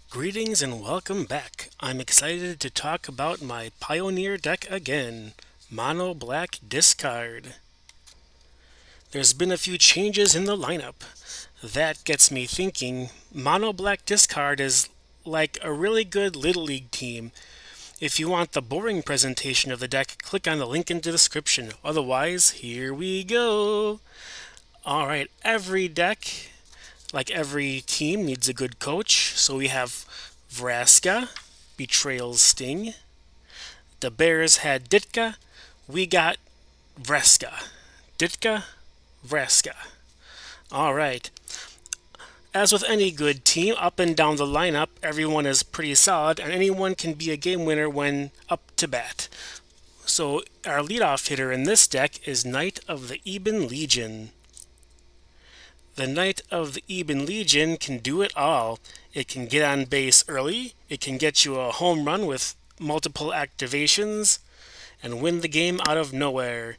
Greetings and welcome back. I'm excited to talk about my Pioneer deck again, Monoblack Discard. There's been a few changes in the lineup. That gets me thinking, Monoblack Discard is like a really good Little League team. If you want the boring presentation of the deck, click on the link in the description. Otherwise, here we go. Alright, every deck, like every team, needs a good coach. So we have Vraska, Betrayal's Sting. The Bears had Ditka. We got Vraska. Ditka, Vraska. Alright. As with any good team, up and down the lineup, everyone is pretty solid, and anyone can be a game winner when up to bat. So our leadoff hitter in this deck is Knight of the Ebon Legion. The Knight of the Ebon Legion can do it all. It can get on base early, it can get you a home run with multiple activations, and win the game out of nowhere.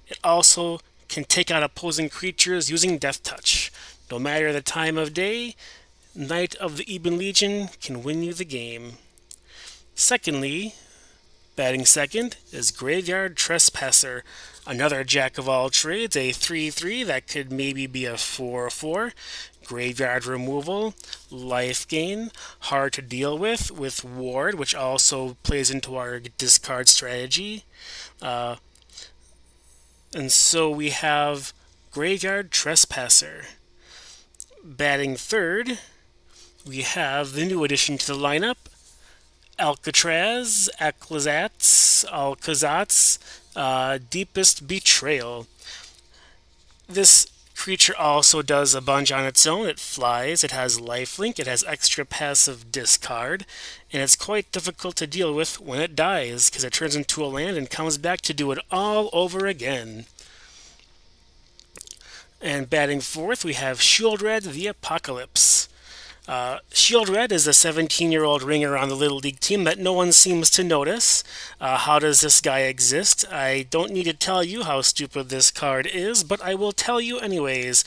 It also can take out opposing creatures using Death Touch. No matter the time of day, Knight of the Ebon Legion can win you the game. Secondly, batting second is Graveyard Trespasser, another jack of all trades, a 3/3 that could maybe be a 4/4. Graveyard removal, life gain, hard to deal with ward, which also plays into our discard strategy. And so we have Graveyard Trespasser. Batting third, we have the new addition to the lineup, Alcatraz, Alcazats, Deepest Betrayal. This creature also does a bunch on its own. It flies, it has lifelink, it has extra passive discard, and it's quite difficult to deal with when it dies, because it turns into a land and comes back to do it all over again. And batting fourth, we have Shieldred the Apocalypse. Shieldred is a 17-year-old ringer on the Little League team that no one seems to notice. How does this guy exist? I don't need to tell you how stupid this card is, but I will tell you anyways.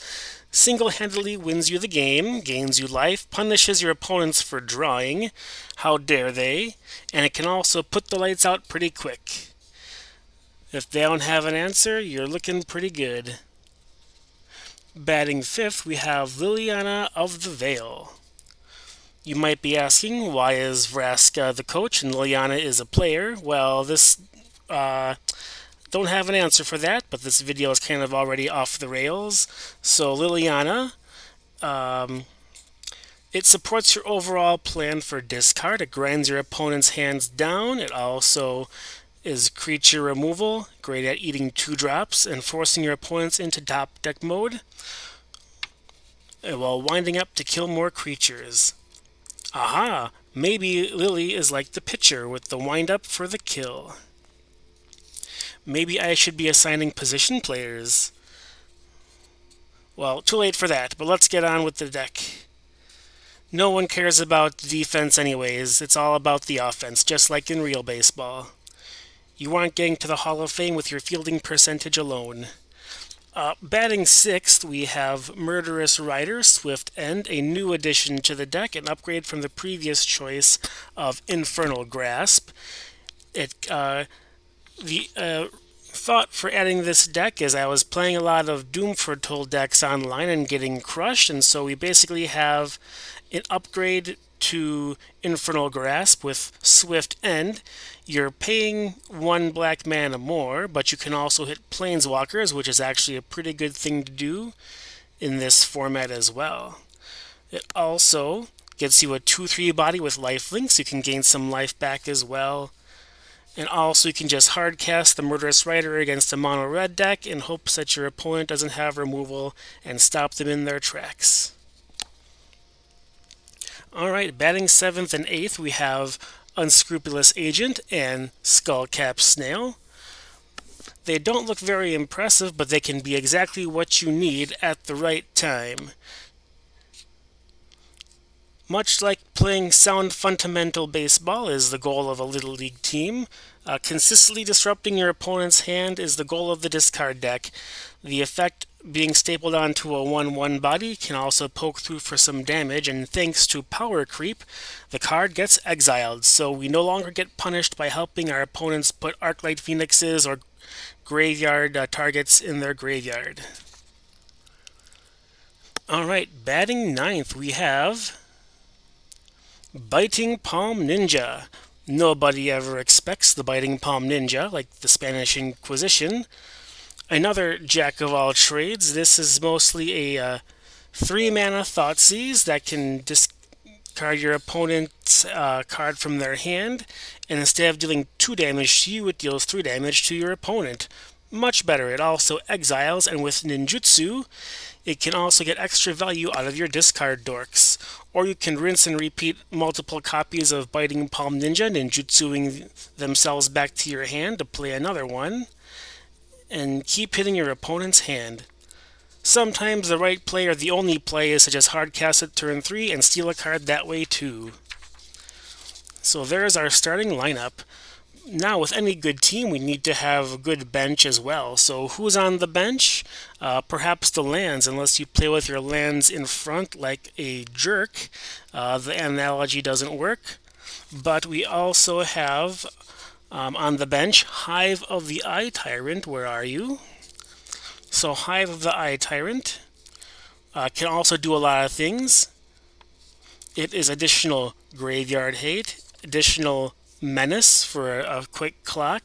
Single-handedly wins you the game, gains you life, punishes your opponents for drawing. How dare they? And it can also put the lights out pretty quick. If they don't have an answer, you're looking pretty good. Batting fifth, we have Liliana of the Veil. You might be asking, why is Vraska the coach and Liliana is a player? Well, this don't have an answer for that, but this video is kind of already off the rails. So Liliana, it supports your overall plan for discard. It grinds your opponent's hands down. It also is creature removal, great at eating 2-drops and forcing your opponents into top deck mode, while winding up to kill more creatures. Aha! Maybe Lily is like the pitcher with the wind up for the kill. Maybe I should be assigning position players. Well, too late for that, but let's get on with the deck. No one cares about defense anyways, it's all about the offense, just like in real baseball. You aren't getting to the Hall of Fame with your fielding percentage alone. Batting sixth, we have Murderous Rider, Swift End, a new addition to the deck, an upgrade from the previous choice of Infernal Grasp. The thought for adding this deck is I was playing a lot of Doom Foretold decks online and getting crushed, and so we basically have an upgrade to Infernal Grasp with Swift End. You're paying 1 black mana more, but you can also hit Planeswalkers, which is actually a pretty good thing to do in this format as well. It also gives you a 2/3 body with lifelink, so you can gain some life back as well. And also you can just hardcast the Murderous Rider against a mono red deck in hopes that your opponent doesn't have removal and stop them in their tracks. Alright, batting 7th and 8th, we have Unscrupulous Agent and Skullcap Snail. They don't look very impressive, but they can be exactly what you need at the right time. Much like Playing sound fundamental baseball is the goal of a Little League team. Consistently disrupting your opponent's hand is the goal of the discard deck. The effect being stapled onto a 1/1 body can also poke through for some damage, and thanks to power creep, the card gets exiled, so we no longer get punished by helping our opponents put Arclight Phoenixes or graveyard targets in their graveyard. Alright, batting ninth we have Biting Palm Ninja. Nobody ever expects the Biting Palm Ninja, like the Spanish Inquisition. Another jack of all trades. This is mostly a 3-mana Thoughtseize that can discard your opponent's card from their hand, and instead of dealing 2 damage to you, it deals 3 damage to your opponent. Much better. It also exiles, and with ninjutsu, it can also get extra value out of your discard dorks. Or you can rinse and repeat multiple copies of Biting Palm Ninja, ninjutsuing themselves back to your hand to play another one, and keep hitting your opponent's hand. Sometimes the right play or the only play is to just hardcast at turn 3 and steal a card that way too. So there's our starting lineup. Now, with any good team, we need to have a good bench as well. So who's on the bench? Perhaps the lands, unless you play with your lands in front like a jerk. The analogy doesn't work. But we also have on the bench Hive of the Eye Tyrant. Where are you? So Hive of the Eye Tyrant can also do a lot of things. It is additional graveyard hate, additional menace for a quick clock,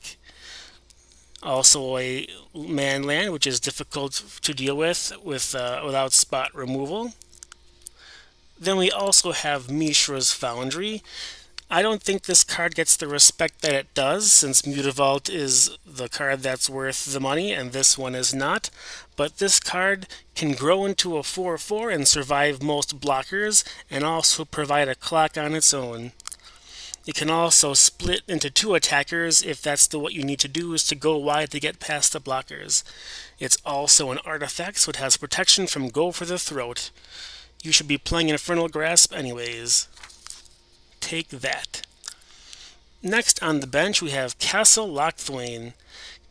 also a man land, which is difficult to deal with without spot removal. Then we also have Mishra's Foundry. I don't think this card gets the respect that it does, since Mutavault is the card that's worth the money and this one is not. But this card can grow into a 4/4 and survive most blockers, and also provide a clock on its own. It can also split into 2 attackers if that's what you need to do, is to go wide to get past the blockers. It's also an artifact, so it has protection from Go for the Throat. You should be playing Infernal Grasp anyways. Take that. Next on the bench we have Castle Lochthwain.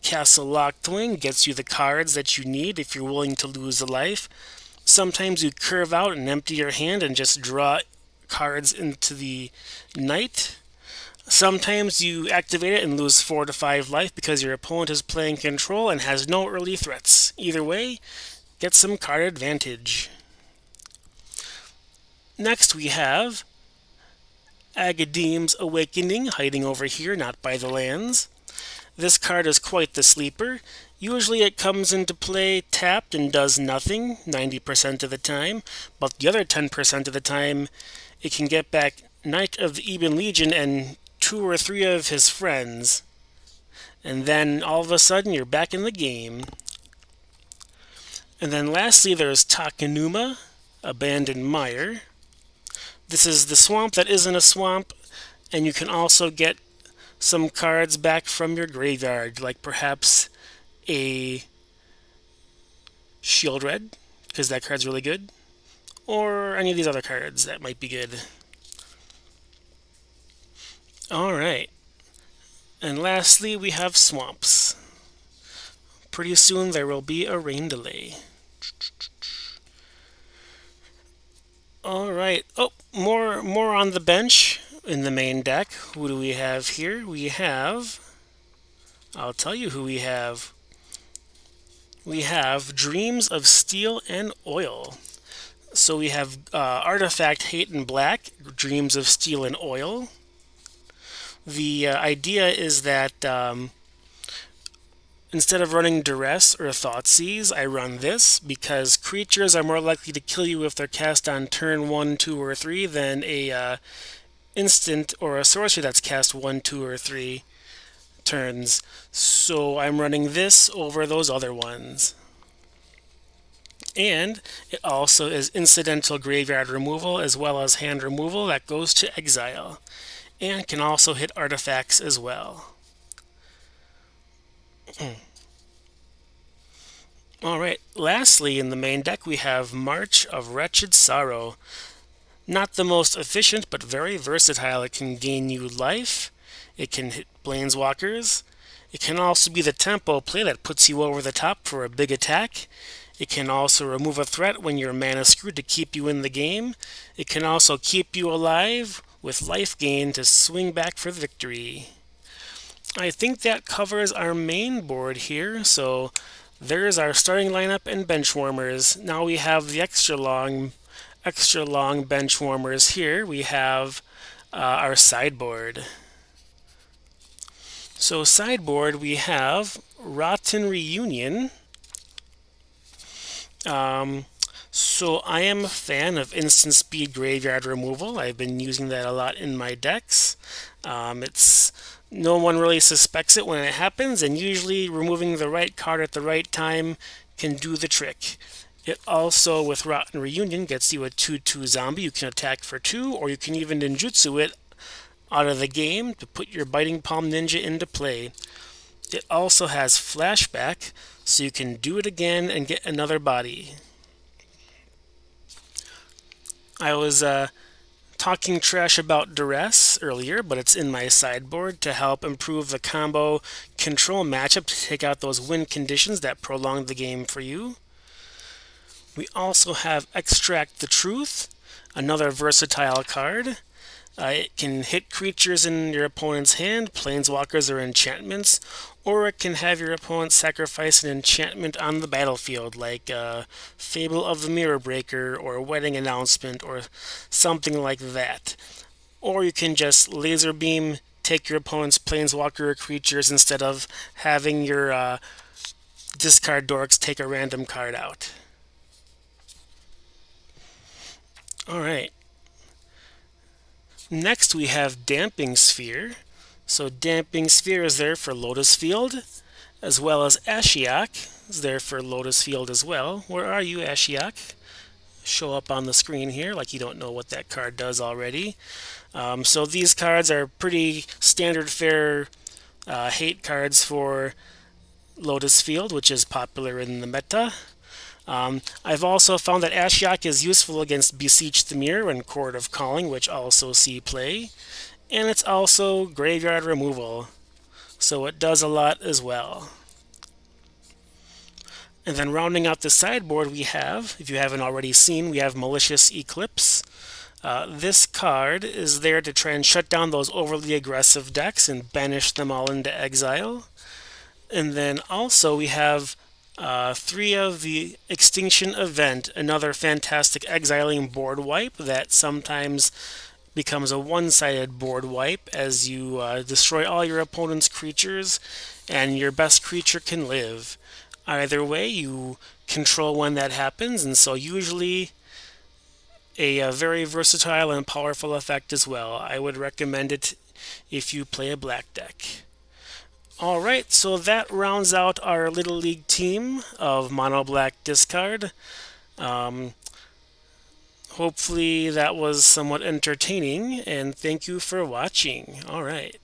Castle Lochthwain gets you the cards that you need if you're willing to lose a life. Sometimes you curve out and empty your hand and just draw cards into the night. Sometimes you activate it and lose 4 to 5 life because your opponent is playing control and has no early threats. Either way, get some card advantage. Next we have Agadeem's Awakening, hiding over here, not by the lands. This card is quite the sleeper. Usually it comes into play tapped and does nothing 90% of the time, but the other 10% of the time it can get back Knight of the Eben Legion and 2 or 3 of his friends. And then all of a sudden you're back in the game. And then lastly there's Takenuma, Abandoned Mire. This is the swamp that isn't a swamp, and you can also get some cards back from your graveyard, like perhaps a Shield Red, because that card's really good, or any of these other cards that might be good. Alright, and lastly we have swamps. Pretty soon there will be a rain delay. Alright, oh, more on the bench in the main deck. Who do we have here? We have, I'll tell you who we have. We have Dreams of Steel and Oil. So we have Artifact Hate in black, Dreams of Steel and Oil. The idea is that instead of running Duress or Thoughtseize, I run this because creatures are more likely to kill you if they're cast on turn 1, 2, or 3 than a instant or a sorcery that's cast 1, 2, or 3 turns. So I'm running this over those other ones. And it also is incidental graveyard removal as well as hand removal that goes to exile, and can also hit artifacts as well. Alright, lastly in the main deck we have March of Wretched Sorrow. Not the most efficient, but very versatile. It can gain you life. It can hit planeswalkers. It can also be the tempo play that puts you over the top for a big attack. It can also remove a threat when you're mana screwed to keep you in the game. It can also keep you alive with life gain to swing back for victory. I think that covers our main board here. So there's our starting lineup and bench warmers. Now we have the extra long bench warmers here. We have our sideboard. So sideboard, we have Rotten Reunion. So I am a fan of instant speed graveyard removal. I've been using that a lot in my decks. It's no one really suspects it when it happens, and usually removing the right card at the right time can do the trick. It also, with Rotten Reunion, gets you a 2/2 zombie. You can attack for 2, or you can even ninjutsu it out of the game to put your Biting Palm Ninja into play. It also has flashback, so you can do it again and get another body. I was talking trash about Duress earlier, but it's in my sideboard to help improve the combo control matchup to take out those win conditions that prolong the game for you. We also have Extract the Truth, another versatile card. It can hit creatures in your opponent's hand, planeswalkers or enchantments, or it can have your opponent sacrifice an enchantment on the battlefield, like Fable of the Mirror Breaker or Wedding Announcement or something like that. Or you can just laser beam, take your opponent's planeswalker or creatures instead of having your discard dorks take a random card out. Alright. Next we have Damping Sphere. So Damping Sphere is there for Lotus Field, as well as Ashiok is there for Lotus Field as well. Where are you, Ashiok? Show up on the screen here like you don't know what that card does already. So these cards are pretty standard fare hate cards for Lotus Field, which is popular in the meta. I've also found that Ashiok is useful against Beseech the Mirror and Court of Calling, which also see play. And it's also graveyard removal, so it does a lot as well. And then rounding out the sideboard we have, if you haven't already seen, we have Malicious Eclipse. This card is there to try and shut down those overly aggressive decks and banish them all into exile. And then also we have 3 of the Extinction Event, another fantastic exiling board wipe that sometimes becomes a one-sided board wipe as you destroy all your opponent's creatures and your best creature can live. Either way, you control when that happens, and so usually a very versatile and powerful effect as well. I would recommend it if you play a black deck. Alright, so that rounds out our Little League team of Monoblack Discard. Hopefully that was somewhat entertaining, and thank you for watching. Alright.